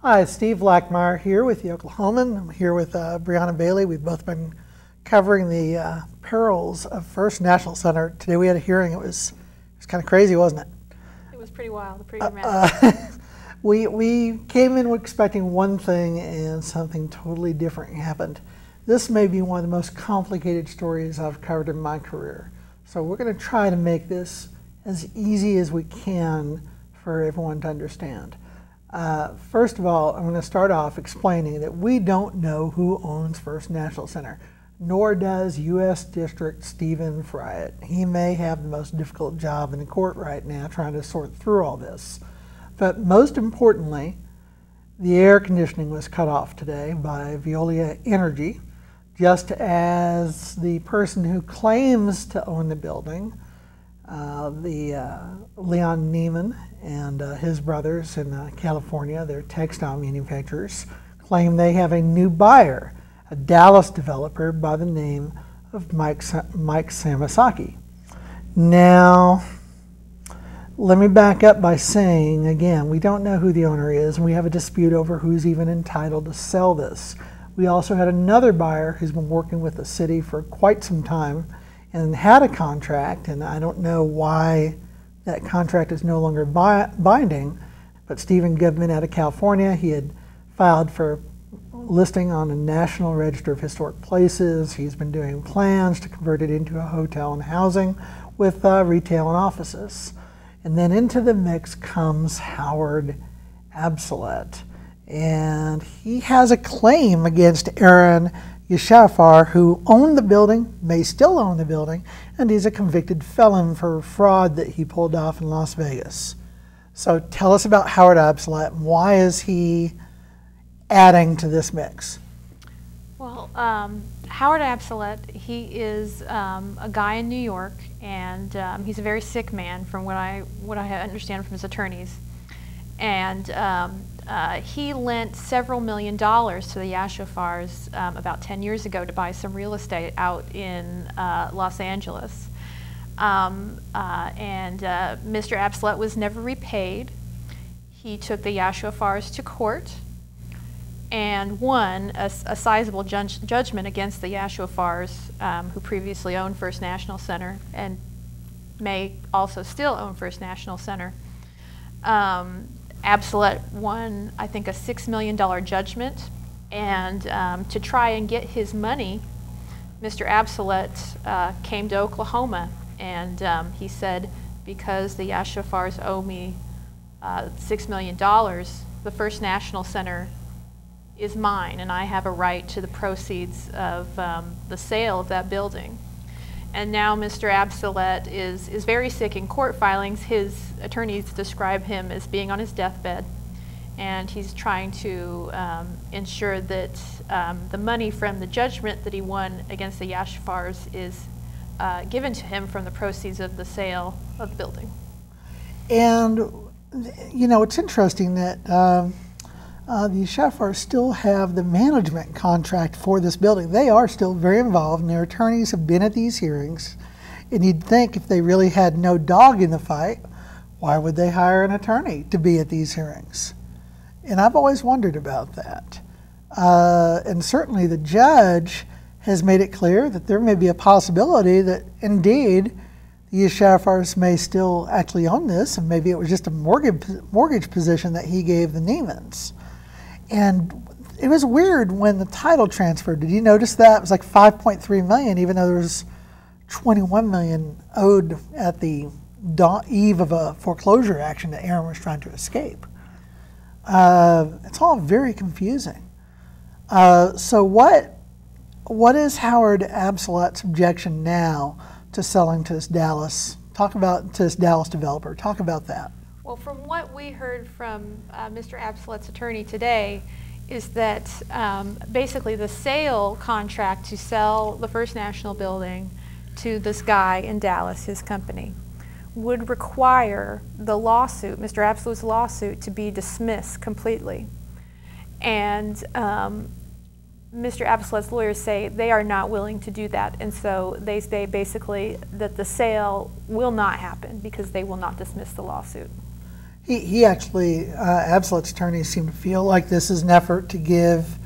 Hi, Steve Lackmeyer here with the Oklahoman. I'm here with Brianna Bailey. We've both been covering the perils of First National Center. Today we had a hearing. It was kind of crazy, wasn't it? It was pretty wild, pretty dramatic. We came in expecting one thing and something totally different happened. This may be one of the most complicated stories I've covered in my career. So we're going to try to make this as easy as we can for everyone to understand. First of all, I'm going to start off explaining that we don't know who owns First National Center, nor does U.S. District Stephen Friett. He may have the most difficult job in the court right now trying to sort through all this. But most importantly, the air conditioning was cut off today by Veolia Energy, just as the person who claims to own the building, Leon Neiman and his brothers in California, they're textile manufacturers, claim they have a new buyer, a Dallas developer by the name of Mike Samasaki. Now, let me back up by saying, again, we don't know who the owner is, and we have a dispute over who's even entitled to sell this. We also had another buyer who's been working with the city for quite some time and had a contract, and I don't know why that contract is no longer binding, but Stephen Goodman out of California, he had filed for listing on the National Register of Historic Places. He's been doing plans to convert it into a hotel and housing with retail and offices. And then into the mix comes Howard Absolet, and he has a claim against Aaron Yeshafar, who owned the building, may still own the building, and he's a convicted felon for fraud that he pulled off in Las Vegas. So tell us about Howard Absolet. Why is he adding to this mix? Well, Howard Absolet, he is a guy in New York, and he's a very sick man from what I understand from his attorneys. And he lent several $1 million to the Yashafars about 10 years ago to buy some real estate out in Los Angeles. Mr. Absolet was never repaid. He took the Yashafars to court and won a sizable judgment against the Yashafars, who previously owned First National Center and may also still own First National Center. Absolet won, I think, a $6 million judgment, and to try and get his money, Mr. Absolet came to Oklahoma, and he said, because the Yashafars owe me $6 million, the First National Center is mine, and I have a right to the proceeds of the sale of that building. And now Mr. Absolet is very sick. In court filings, his attorneys describe him as being on his deathbed, and he's trying to ensure that the money from the judgment that he won against the Yashafars is given to him from the proceeds of the sale of the building. And, you know, it's interesting that the Yashafars still have the management contract for this building. They are still very involved, and their attorneys have been at these hearings. And you'd think if they really had no dog in the fight, why would they hire an attorney to be at these hearings? And I've always wondered about that. And certainly the judge has made it clear that there may be a possibility that indeed the Yashafars may still actually own this, and maybe it was just a mortgage position that he gave the Neimans. And it was weird when the title transferred. Did you notice that? It was like $5.3 million, even though there was $21 million owed at the eve of a foreclosure action that Aaron was trying to escape. It's all very confusing. So what is Howard Absolet's objection now to selling to this Dallas? To this Dallas developer. Talk about that. Well, from what we heard from Mr. Absolet's attorney today is that basically the sale contract to sell the First National building to this guy in Dallas, his company, would require the lawsuit, Mr. Absolet's lawsuit, to be dismissed completely. And Mr. Absolet's lawyers say they are not willing to do that, and so they say basically that the sale will not happen because they will not dismiss the lawsuit. He actually, Absolut's attorneys seem to feel like this is an effort to give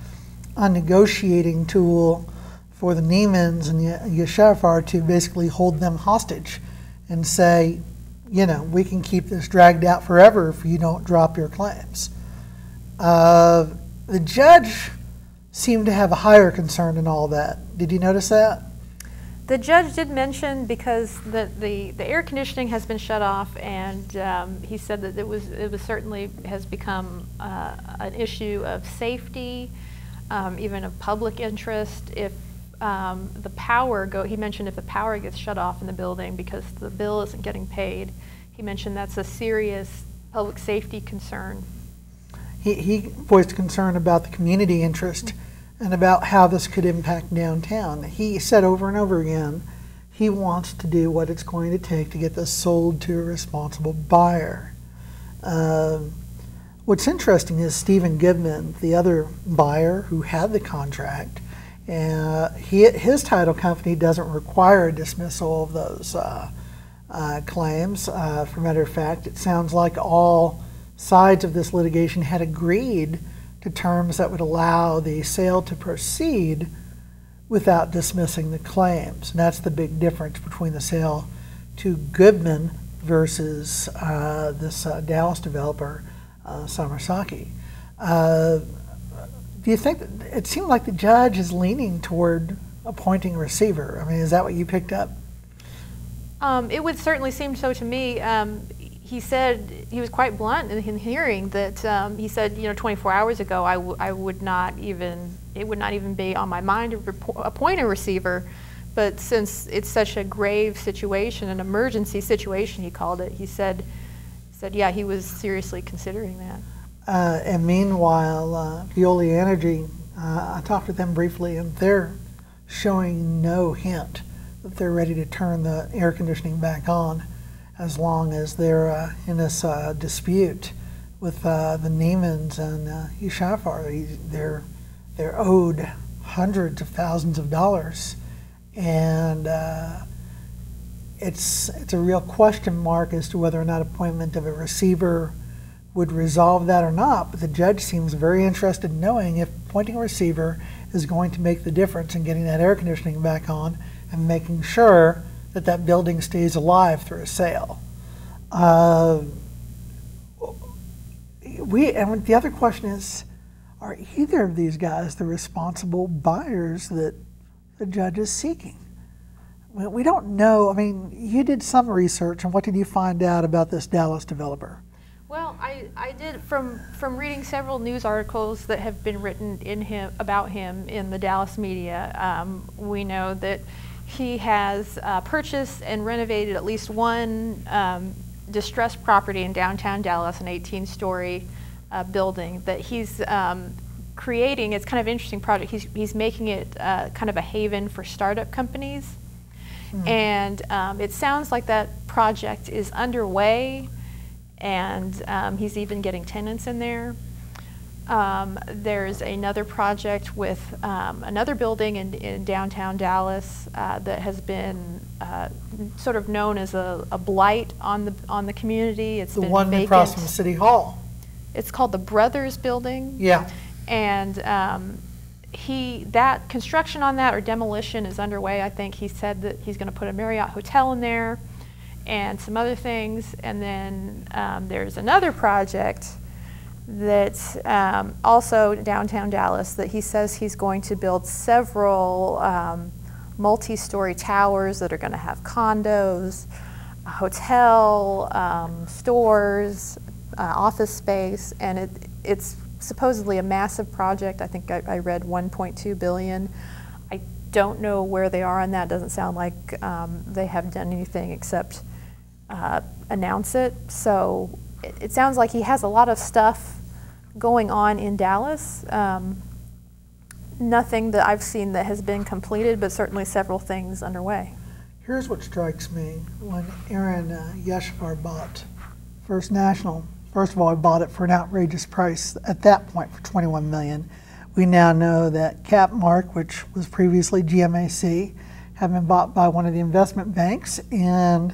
a negotiating tool for the Niemans and Yeshafar to basically hold them hostage and say, you know, we can keep this dragged out forever if you don't drop your claims. The judge seemed to have a higher concern in all that. Did you notice that? The judge did mention, because the air conditioning has been shut off, and he said that it was certainly has become an issue of safety, even of public interest. If the power he mentioned if the power gets shut off in the building because the bill isn't getting paid, he mentioned that's a serious public safety concern. He voiced concern about the community interest and about how this could impact downtown. He said over and over again he wants to do what it's going to take to get this sold to a responsible buyer. What's interesting is Stephen Goodman, the other buyer who had the contract, his title company doesn't require a dismissal of those claims. For a matter of fact, it sounds like all sides of this litigation had agreed to terms that would allow the sale to proceed without dismissing the claims. And that's the big difference between the sale to Goodman versus this Dallas developer, Samarasaki. Do you think that it seemed like the judge is leaning toward appointing a receiver? I mean, is that what you picked up? It would certainly seem so to me. He said, he was quite blunt in hearing that, he said, 24 hours ago, I would not even, it would not even be on my mind to appoint a receiver. But since it's such a grave situation, an emergency situation, he called it, he said, yeah, he was seriously considering that. And meanwhile, Veolia Energy, I talked with them briefly, and they're showing no hint that they're ready to turn the air conditioning back on, as long as they're in this dispute with the Niemans and Yeshafar. They're owed hundreds of thousands of dollars, and it's a real question mark as to whether or not appointment of a receiver would resolve that or not. But the judge seems very interested in knowing if appointing a receiver is going to make the difference in getting that air conditioning back on and making sure that that building stays alive through a sale. And the other question is, are either of these guys the responsible buyers that the judge is seeking? We don't know. I mean, you did some research, and what did you find out about this Dallas developer? Well, I did, from reading several news articles that have been written about him in the Dallas media, we know that he has purchased and renovated at least one distressed property in downtown Dallas, an 18-story building that he's creating. It's kind of an interesting project. He's making it kind of a haven for startup companies. And it sounds like that project is underway, and he's even getting tenants in there. There's another project with another building in downtown Dallas that has been sort of known as a blight on the community. It's been one vacant. Across from City Hall. It's called the Brothers Building. Yeah. And that construction on that, or demolition, is underway. I think he said that he's going to put a Marriott hotel in there and some other things. And then there's another project that's also downtown Dallas that he says he's going to build several multi-story towers that are going to have condos, a hotel, stores, office space, and it's supposedly a massive project. I think I read $1.2 billion. I don't know where they are on that. Doesn't sound like they have done anything except announce it. So it sounds like he has a lot of stuff going on in Dallas. Nothing that I've seen that has been completed, but certainly several things underway. Here's what strikes me. When Aaron Yeshafar bought First National, first of all, he bought it for an outrageous price at that point for $21 million. We now know that Capmark, which was previously GMAC, had been bought by one of the investment banks, and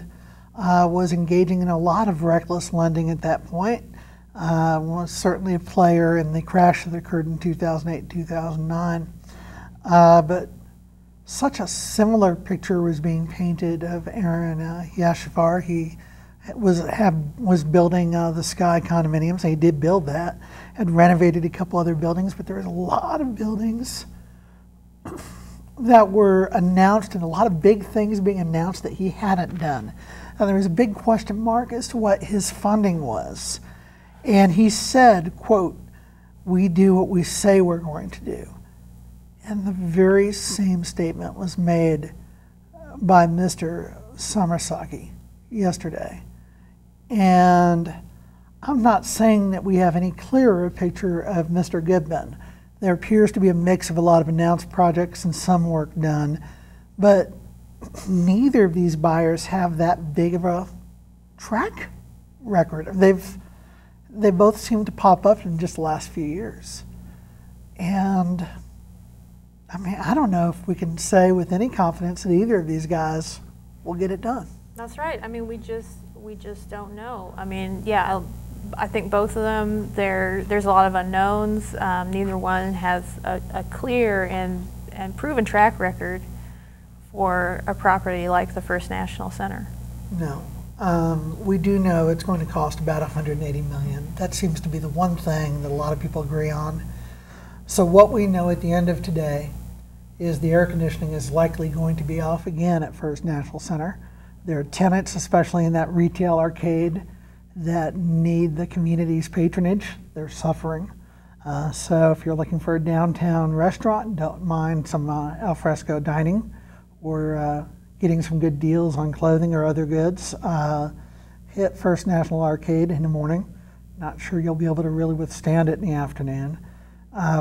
was engaging in a lot of reckless lending at that point. Was certainly a player in the crash that occurred in 2008, 2009. But such a similar picture was being painted of Aaron Yashafar. He was building the Sky condominiums. He did build that. Had renovated a couple other buildings, but there was a lot of buildings that were announced and a lot of big things being announced that he hadn't done. Now, there was a big question mark as to what his funding was. And he said, quote, "We do what we say we're going to do." And the very same statement was made by Mr. Samarasaki yesterday. And I'm not saying that we have any clearer picture of Mr. Goodman. There appears to be a mix of a lot of announced projects and some work done, but neither of these buyers have that big of a track record. They both seem to pop up in just the last few years. And I mean, I don't know if we can say with any confidence that either of these guys will get it done. That's right. I mean, we just don't know. I mean, yeah, I think both of them, there's a lot of unknowns. Neither one has a clear and proven track record for a property like the First National Center. No. We do know it's going to cost about $180 million. That seems to be the one thing that a lot of people agree on. So what we know at the end of today is the air conditioning is likely going to be off again at First National Center. There are tenants, especially in that retail arcade, that need the community's patronage. They're suffering. So if you're looking for a downtown restaurant, don't mind some al fresco dining or getting some good deals on clothing or other goods, hit First National Arcade in the morning. Not sure you'll be able to really withstand it in the afternoon.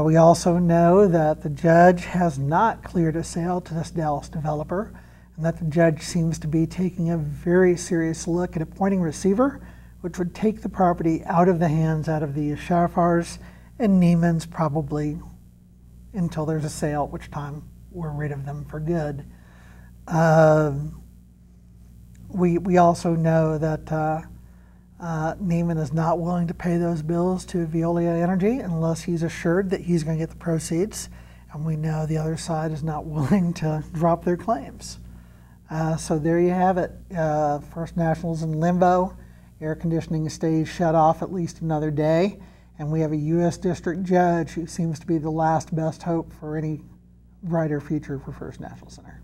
We also know that the judge has not cleared a sale to this Dallas developer, and that the judge seems to be taking a very serious look at appointing a receiver, which would take the property out of the Shafars and Neiman's probably until there's a sale, at which time we're rid of them for good. We also know that Neiman is not willing to pay those bills to Veolia Energy unless he's assured that he's going to get the proceeds, and we know the other side is not willing to drop their claims. So there you have it. First National's in limbo. Air conditioning stays shut off at least another day, and we have a U.S. District Judge who seems to be the last best hope for any brighter future for First National Center.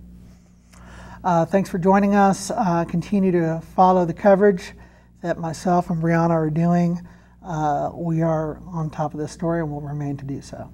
Thanks for joining us. Continue to follow the coverage that myself and Brianna are doing. We are on top of this story and will remain to do so.